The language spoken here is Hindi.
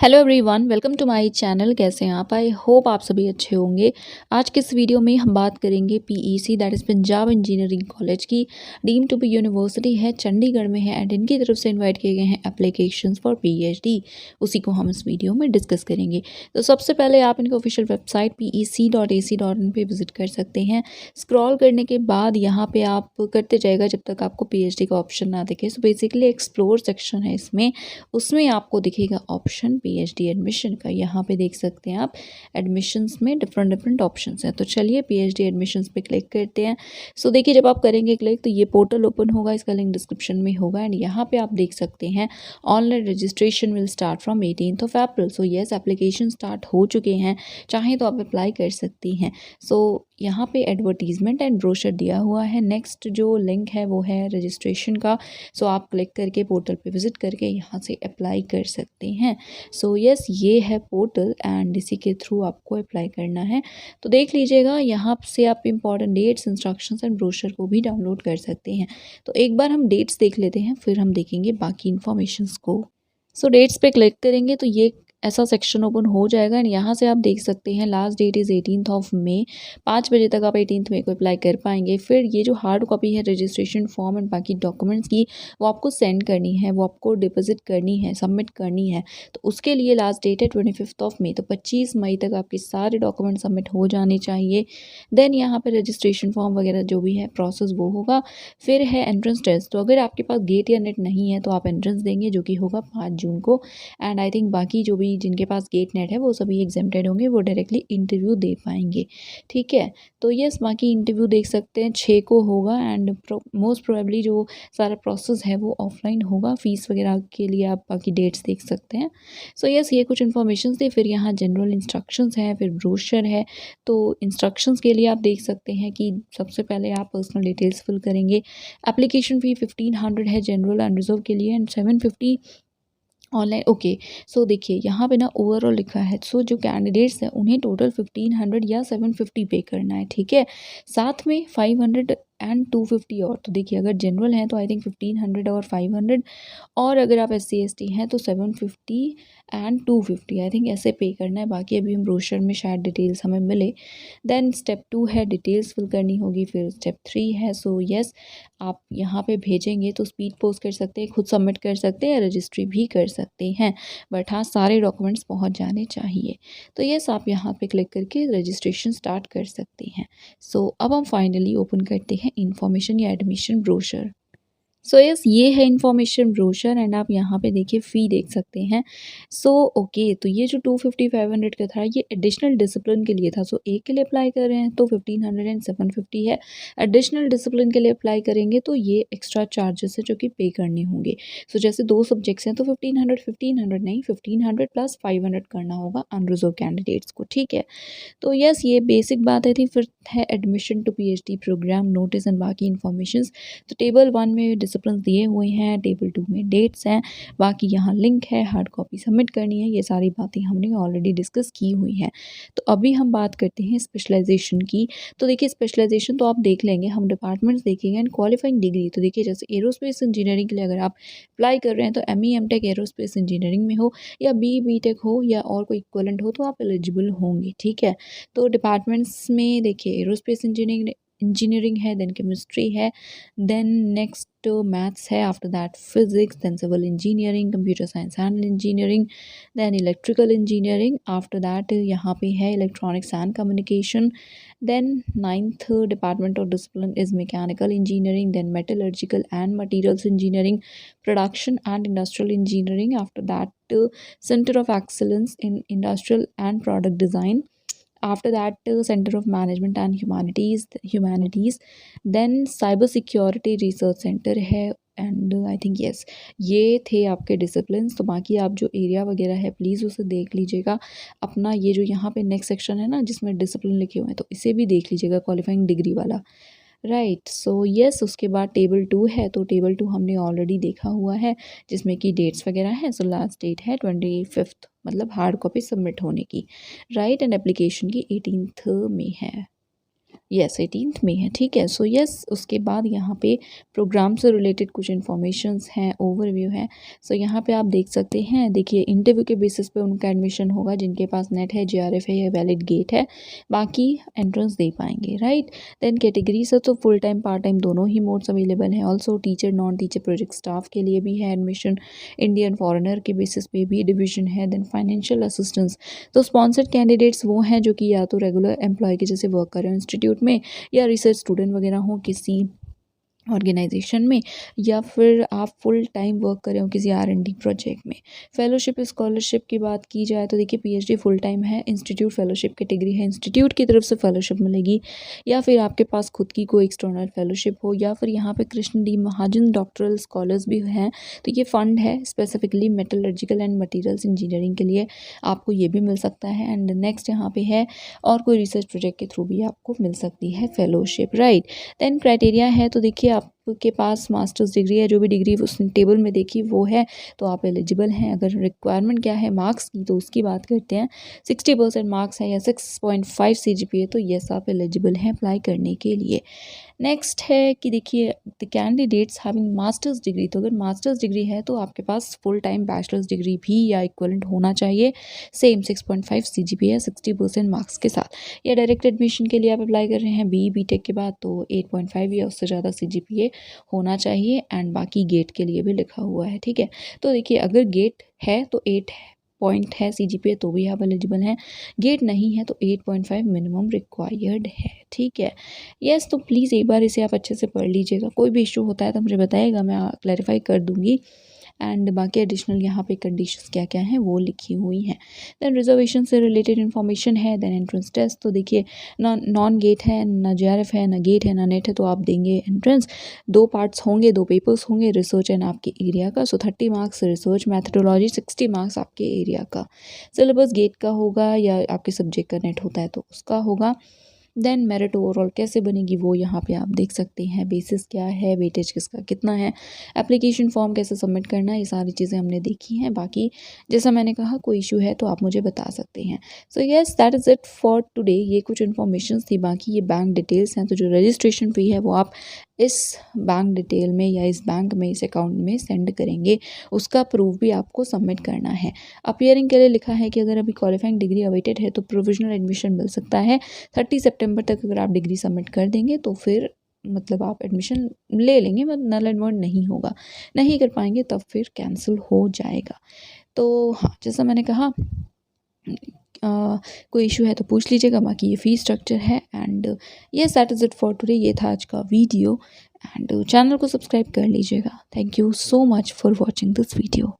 Hello everyone, welcome to my channel. कैसे हैं आप? आई होप आप सभी अच्छे होंगे। आज के इस वीडियो में हम बात करेंगे PEC that is Punjab engineering college की डीम टू बी यूनिवर्सिटी है, चंडीगढ़ में है एंड इनकी तरफ से इनवाइट किए गए हैं एप्लीकेशंस फॉर पीएचडी। उसी को हम इस वीडियो में डिस्कस करेंगे। तो सबसे पहले आप इनकी ऑफिशियल वेबसाइट pec.ac.in पे विजिट कर सकते हैं। स्क्रॉल करने के बाद यहाँ पे आप करते जाएगा जब तक आपको पीएचडी का ऑप्शन ना दिखे। सो बेसिकली एक्सप्लोर सेक्शन है इसमें, उसमें आपको दिखेगा ऑप्शन पीएचडी एडमिशन का। यहाँ पे देख सकते हैं आप एडमिशन्स में डिफरेंट ऑप्शंस हैं। तो चलिए पीएचडी एडमिशन्स पे क्लिक करते हैं। सो देखिए, जब आप करेंगे क्लिक तो ये पोर्टल ओपन होगा, इसका लिंक डिस्क्रिप्शन में होगा एंड यहाँ पे आप देख सकते हैं online registration will start from 18 April. So yes, application start हो चुके हैं, चाहें तो आप अप्लाई कर सकती हैं। सो यहाँ पे एडवर्टीजमेंट एंड ब्रोशर दिया हुआ है। नेक्स्ट जो लिंक है वो है रजिस्ट्रेशन का। सो आप क्लिक करके पोर्टल पे विजिट करके यहाँ से अप्लाई कर सकते हैं। सो यस, ये है पोर्टल एंड इसी के थ्रू आपको अप्लाई करना है। तो देख लीजिएगा, यहाँ से आप important dates, instructions and brochure को भी डाउनलोड कर सकते हैं। तो एक बार हम डेट्स देख लेते हैं, फिर हम देखेंगे बाकी इन्फॉर्मेशंस को। सो डेट्स पे क्लिक करेंगे तो ये ऐसा सेक्शन ओपन हो जाएगा एंड यहाँ से आप देख सकते हैं लास्ट डेट इज़ 18 मई। 5 बजे तक आप 18 मई को अप्लाई कर पाएंगे। फिर ये जो हार्ड कॉपी है रजिस्ट्रेशन फॉर्म एंड बाकी डॉक्यूमेंट्स की, वो आपको सेंड करनी है, वो आपको डिपॉजिट करनी है, सबमिट करनी है। तो उसके लिए लास्ट डेट है 25 मई। तो 25 मई तक आपके सारे डॉक्यूमेंट सबमिट हो जाने चाहिए। देन यहाँ पर रजिस्ट्रेशन फॉर्म वगैरह जो भी है प्रोसेस वो होगा। फिर है एंट्रेंस टेस्ट। तो अगर आपके पास गेट या नेट नहीं है तो आप एंट्रेंस देंगे, जो कि होगा 5 जून को। एंड आई थिंक बाकी जो भी जिनके पास गेट नेट है वो सभी एग्जेम्प्टेड होंगे, वो डायरेक्टली इंटरव्यू दे पाएंगे। ठीक है, तो यस, बाकी इंटरव्यू देख सकते हैं 6 को होगा एंड मोस्ट प्रोबेबली जो सारा प्रोसेस है वो ऑफलाइन होगा। फीस वगैरह के लिए आप बाकी डेट्स देख सकते हैं। सो यस, ये कुछ इन्फॉर्मेशन थे। फिर यहाँ जनरल इंस्ट्रक्शंस हैं, फिर ब्रोशर है। तो इंस्ट्रक्शंस के लिए आप देख सकते हैं कि सबसे पहले आप पर्सनल डिटेल्स फिल करेंगे। एप्लीकेशन फ़ी 1500 है जनरल एंड रिजर्व के लिए एंड 750 ऑनलाइन। ओके, सो देखिए यहाँ पे ना ओवरऑल लिखा है। सो जो कैंडिडेट्स हैं उन्हें टोटल 1500 या 750 पे करना है। ठीक है, साथ में 500 एंड 250 और। तो देखिए, अगर जनरल है तो आई थिंक 1500 और 500, और अगर आप SC/ST हैं तो 750 एंड 250 आई थिंक ऐसे पे करना है। बाकी अभी हम ब्रोशर में शायद डिटेल्स हमें मिले। देन स्टेप 2 है डिटेल्स फिल करनी होगी। फिर स्टेप 3 है। सो यस, आप यहाँ पे भेजेंगे तो स्पीड पोस्ट कर सकते हैं, खुद सबमिट कर सकते हैं, रजिस्ट्री भी कर सकते हैं। बट हाँ, सारे डॉक्यूमेंट्स पहुँच जाने चाहिए। तो यस, आप यहाँ पे क्लिक करके रजिस्ट्रेशन स्टार्ट कर सकते हैं। सो अब हम फाइनली ओपन करते हैं इंफॉर्मेशन या एडमिशन ब्रोशर। सो यस, ये है इन्फॉर्मेशन ब्रोशर एंड आप यहाँ पे देखिए फ़ी देख सकते हैं। सो ओके, तो ये जो 250 500 का था ये एडिशनल डिसिप्लिन के लिए था। सो एक के लिए अप्लाई कर रहे हैं तो 1500 एंड 750 है। एडिशनल डिसिप्लिन के लिए अप्लाई करेंगे तो ये एक्स्ट्रा चार्जेस है जो कि पे करने होंगे। सो जैसे 2 सब्जेक्ट्स हैं तो 1500 नहीं, 1500 प्लस 500 करना होगा अनरिजर्व कैंडिडेट्स को। ठीक है, तो यस, ये बेसिक बात है थी। फिर है admission to PhD program notice and बाकी इन्फॉर्मेशन। तो टेबल 1 में डिसिप्लिन दिए हुए हैं, टेबल 2 में डेट्स हैं, बाकी यहाँ लिंक है, हार्ड कॉपी सबमिट करनी है। ये सारी बातें हमने ऑलरेडी डिस्कस की हुई हैं। तो अभी हम बात करते हैं स्पेशलाइजेशन की। तो देखिए, स्पेशलाइजेशन तो आप देख लेंगे, हम डिपार्टमेंट्स देखेंगे एंड क्वालिफाइंग डिग्री। तो देखिए, जैसे एरोस्पेस इंजीनियरिंग के लिए अगर आप अप्लाई कर रहे हैं तो ME MTech एरोस्पेस इंजीनियरिंग में हो या BTech हो या और कोई इक्वलेंट हो तो आप एलिजिबल होंगे। ठीक है, तो डिपार्टमेंट्स में देखिए एरोस्पेस इंजीनियरिंग है, देन केमिस्ट्री है, देन नेक्स्ट मैथ्स है, after that physics, then civil engineering, computer science and engineering, then electrical engineering, after that यहाँ पे है electronics and communication, then 9th department और discipline is mechanical engineering, then metallurgical and materials engineering, production and industrial engineering, after that centre of excellence in industrial and product design, after that center of management and humanities, then cyber security research center है एंड आई थिंक यस, ये थे आपके डिसिप्लिन्स। तो बाकी आप जो एरिया वगैरह है प्लीज़ उसे देख लीजिएगा अपना। ये जो यहाँ पे नेक्स्ट सेक्शन है ना जिसमें डिसिप्लिन लिखे हुए हैं, तो इसे भी देख लीजिएगा, क्वालिफाइंग डिग्री वाला। राइट, सो यस, उसके बाद टेबल 2 है। तो टेबल 2 हमने ऑलरेडी देखा हुआ है जिसमें कि डेट्स वगैरह हैं। सो लास्ट डेट है 25 मतलब हार्ड कॉपी सबमिट होने की। राइट, एंड एप्लीकेशन की 18th में है। यस 18th में है, ठीक है। सो यस उसके बाद यहाँ पे प्रोग्राम से रिलेटेड कुछ इन्फॉर्मेशंस हैं, ओवरव्यू है। सो यहाँ पे आप देख सकते हैं, देखिए इंटरव्यू के बेसिस पे उनका एडमिशन होगा, जिनके पास नेट है, JRF है या वैलिड गेट है, बाकी एंट्रेंस दे पाएंगे, राइट। देन कैटेगरी से तो फुल टाइम पार्ट टाइम दोनों ही मोड्स अवेलेबल हैं। Also teacher non teacher project staff के लिए भी है एडमिशन, इंडियन फॉरेनर के बेसिस पे भी डिवीजन है। देन फाइनेंशियल असिस्टेंस, तो स्पॉन्सर्ड कैंडिडेट्स वो हैं जो कि या तो रेगुलर एम्प्लॉय के जैसे वर्क कर रहे हो इंस्टीट्यूट में, या रिसर्च स्टूडेंट वगैरह हो किसी ऑर्गेनाइजेशन में, या फिर आप फुल टाइम वर्क कर रहे हो किसी R&D प्रोजेक्ट में। फेलोशिप स्कॉलरशिप की बात की जाए तो देखिए PhD फुल टाइम है, इंस्टीट्यूट फेलोशिप कैटेगरी है, इंस्टीट्यूट की तरफ से फेलोशिप मिलेगी, या फिर आपके पास खुद की कोई एक्सटर्नल फेलोशिप हो, या फिर यहाँ पे कृष्ण डी महाजन डॉक्टरल स्कॉलर्स भी हैं। तो ये फंड है specifically metallurgical and materials engineering के लिए, आपको ये भी मिल सकता है। एंड नेक्स्ट यहाँ पे है और कोई रिसर्च प्रोजेक्ट के थ्रू भी आपको मिल सकती है फेलोशिप, राइट। देन क्राइटेरिया है, तो देखिए आपके पास मास्टर्स डिग्री है, जो भी डिग्री उस टेबल में देखी वो है तो आप एलिजिबल हैं। अगर रिक्वायरमेंट क्या है मार्क्स की, तो उसकी बात करते हैं। 60% मार्क्स है या 6.5 CGPA, तो यस आप एलिजिबल हैं अप्लाई करने के लिए। नेक्स्ट है कि देखिए the candidates having masters degree, तो अगर मास्टर्स डिग्री है तो आपके पास फुल टाइम बैचलर्स डिग्री भी या इक्वलेंट होना चाहिए, सेम 6.5 CGPA 60% मार्क्स के साथ। या डायरेक्ट एडमिशन के लिए आप अप्लाई कर रहे हैं BTech के बाद, तो 8.5 या उससे ज़्यादा CGPA होना चाहिए। एंड बाकी गेट के लिए भी लिखा हुआ है, ठीक है। तो देखिए अगर गेट है तो 8 पॉइंट है CGPA तो भी आप एलिजिबल हैं, गेट नहीं है तो 8.5 मिनिमम रिक्वायर्ड है, ठीक है। यस तो प्लीज़ एक बार इसे आप अच्छे से पढ़ लीजिएगा, कोई भी इशू होता है तो मुझे बताइएगा, मैं क्लैरिफाई कर दूँगी। एंड बाकी एडिशनल यहाँ पे कंडीशंस क्या क्या हैं वो लिखी हुई हैं। देन रिजर्वेशन से रिलेटेड इन्फॉर्मेशन है। देन एंट्रेंस टेस्ट, तो देखिए नॉन गेट है, ना JRF है, ना गेट है, ना नेट है, तो आप देंगे एंट्रेंस। 2 पार्ट्स होंगे, 2 पेपर्स होंगे, रिसर्च एंड आपके एरिया का। सो 30 मार्क्स रिसर्च मैथडोलॉजी, 60 मार्क्स आपके एरिया का। सिलेबस गेट का होगा या आपके सब्जेक्ट का नेट होता है तो उसका होगा। देन मेरिट ओवरऑल कैसे बनेगी वो यहाँ पे आप देख सकते हैं, बेसिस क्या है, वेटेज किसका कितना है, एप्लीकेशन फॉर्म कैसे सबमिट करना है, ये सारी चीज़ें हमने देखी हैं। बाकी जैसा मैंने कहा कोई इशू है तो आप मुझे बता सकते हैं। So yes that is it for today. ये कुछ इन्फॉर्मेशन थी, बाकी ये बैंक डिटेल्स हैं। तो जो रजिस्ट्रेशन फ़ी है वो आप इस बैंक डिटेल में या इस बैंक में इस अकाउंट में सेंड करेंगे, उसका प्रूफ भी आपको सबमिट करना है। अपीयरिंग के लिए लिखा है कि अगर अभी क्वालिफाइंग डिग्री अवेटेड है तो प्रोविजनल एडमिशन मिल सकता है 30 सितंबर तक। अगर आप डिग्री सबमिट कर देंगे तो फिर मतलब आप एडमिशन ले लेंगे, मतलब नल एंड वॉइड नहीं होगा। नहीं कर पाएंगे तब फिर कैंसिल हो जाएगा। तो हाँ जैसा मैंने कहा कोई इशू है तो पूछ लीजिएगा, बाकी ये फ़ी स्ट्रक्चर है। And yes that is it for today. ये था आज का वीडियो एंड चैनल को सब्सक्राइब कर लीजिएगा। Thank you so much for watching this video.